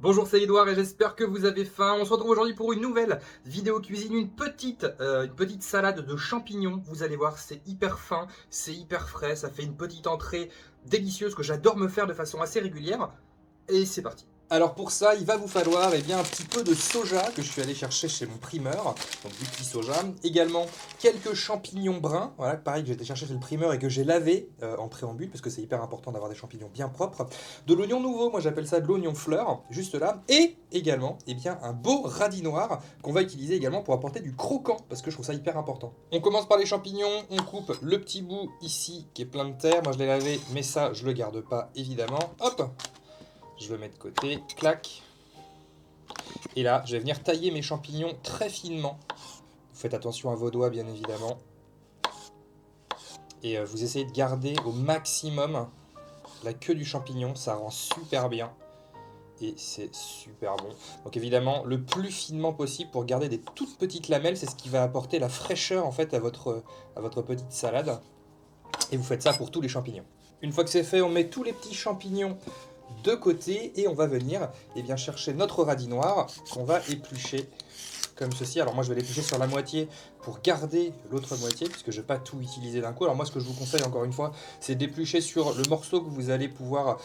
Bonjour, c'est Edouard et j'espère que vous avez faim. On se retrouve aujourd'hui pour une nouvelle vidéo cuisine, une petite salade de champignons. Vous allez voir, c'est hyper fin, c'est hyper frais, ça fait une petite entrée délicieuse que j'adore me faire de façon assez régulière. Et c'est parti. Alors pour ça, il va vous falloir un petit peu de soja que je suis allé chercher chez mon primeur, donc du petit soja. Également quelques champignons bruns, voilà, pareil que j'ai été chercher chez le primeur et que j'ai lavé en préambule parce que c'est hyper important d'avoir des champignons bien propres. De l'oignon nouveau, moi j'appelle ça de l'oignon fleur, juste là. Et également un beau radis noir qu'on va utiliser également pour apporter du croquant parce que je trouve ça hyper important. On commence par les champignons, on coupe le petit bout ici qui est plein de terre. Moi je l'ai lavé, mais ça je le garde pas évidemment. Hop! Je le mets de côté, clac. Et là, je vais venir tailler mes champignons très finement. Vous faites attention à vos doigts, bien évidemment. Et vous essayez de garder au maximum la queue du champignon. Ça rend super bien. Et c'est super bon. Donc évidemment, le plus finement possible pour garder des toutes petites lamelles. C'est ce qui va apporter la fraîcheur en fait à votre petite salade. Et vous faites ça pour tous les champignons. Une fois que c'est fait, on met tous les petits champignons de côté et on va venir chercher notre radis noir qu'on va éplucher comme ceci. Alors moi je vais l'éplucher sur la moitié pour garder l'autre moitié puisque je ne vais pas tout utiliser d'un coup. Alors moi ce que je vous conseille encore une fois, c'est d'éplucher sur le morceau que vous allez pouvoir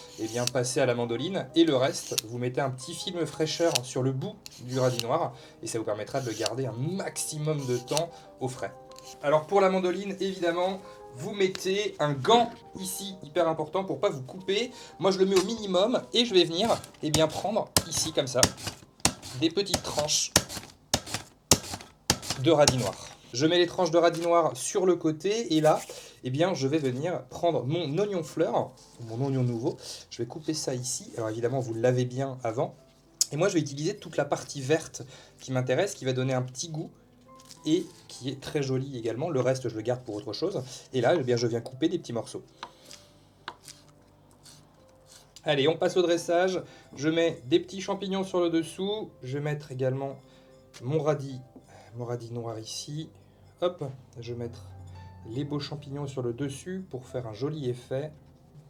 passer à la mandoline et le reste vous mettez un petit film fraîcheur sur le bout du radis noir et ça vous permettra de le garder un maximum de temps au frais. Alors pour la mandoline, évidemment, vous mettez un gant ici, hyper important pour pas vous couper. Moi je le mets au minimum et je vais venir prendre ici comme ça des petites tranches de radis noir. Je mets les tranches de radis noir sur le côté et là, je vais venir prendre mon oignon fleur, mon oignon nouveau. Je vais couper ça ici. Alors évidemment, vous le lavez bien avant. Et moi, je vais utiliser toute la partie verte qui m'intéresse, qui va donner un petit goût et qui est très joli également. Le reste, je le garde pour autre chose. Et là, je viens couper des petits morceaux. Allez, on passe au dressage. Je mets des petits champignons sur le dessous. Je vais mettre également mon radis noir ici. Hop, je vais mettre les beaux champignons sur le dessus pour faire un joli effet.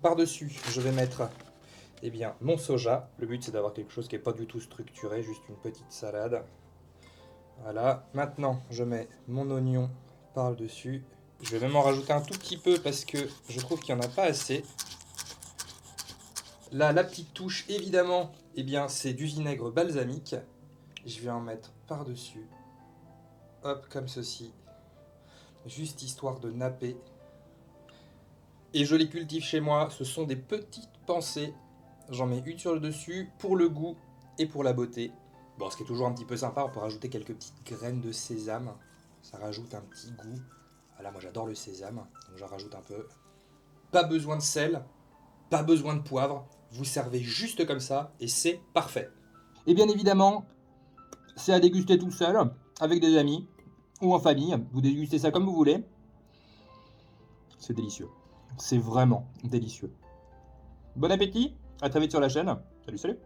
Par-dessus, je vais mettre mon soja. Le but, c'est d'avoir quelque chose qui n'est pas du tout structuré, juste une petite salade. Voilà, maintenant je mets mon oignon par-dessus. Je vais même en rajouter un tout petit peu parce que je trouve qu'il n'y en a pas assez. Là, la petite touche, évidemment, c'est du vinaigre balsamique. Je vais en mettre par-dessus. Hop, comme ceci. Juste histoire de napper. Et je les cultive chez moi. Ce sont des petites pensées. J'en mets une sur le dessus pour le goût et pour la beauté. Bon, ce qui est toujours un petit peu sympa, on peut rajouter quelques petites graines de sésame. Ça rajoute un petit goût. Voilà, moi j'adore le sésame, donc j'en rajoute un peu. Pas besoin de sel, pas besoin de poivre. Vous servez juste comme ça et c'est parfait. Et bien évidemment, c'est à déguster tout seul, avec des amis ou en famille. Vous dégustez ça comme vous voulez. C'est délicieux. C'est vraiment délicieux. Bon appétit, à très vite sur la chaîne. Salut, salut!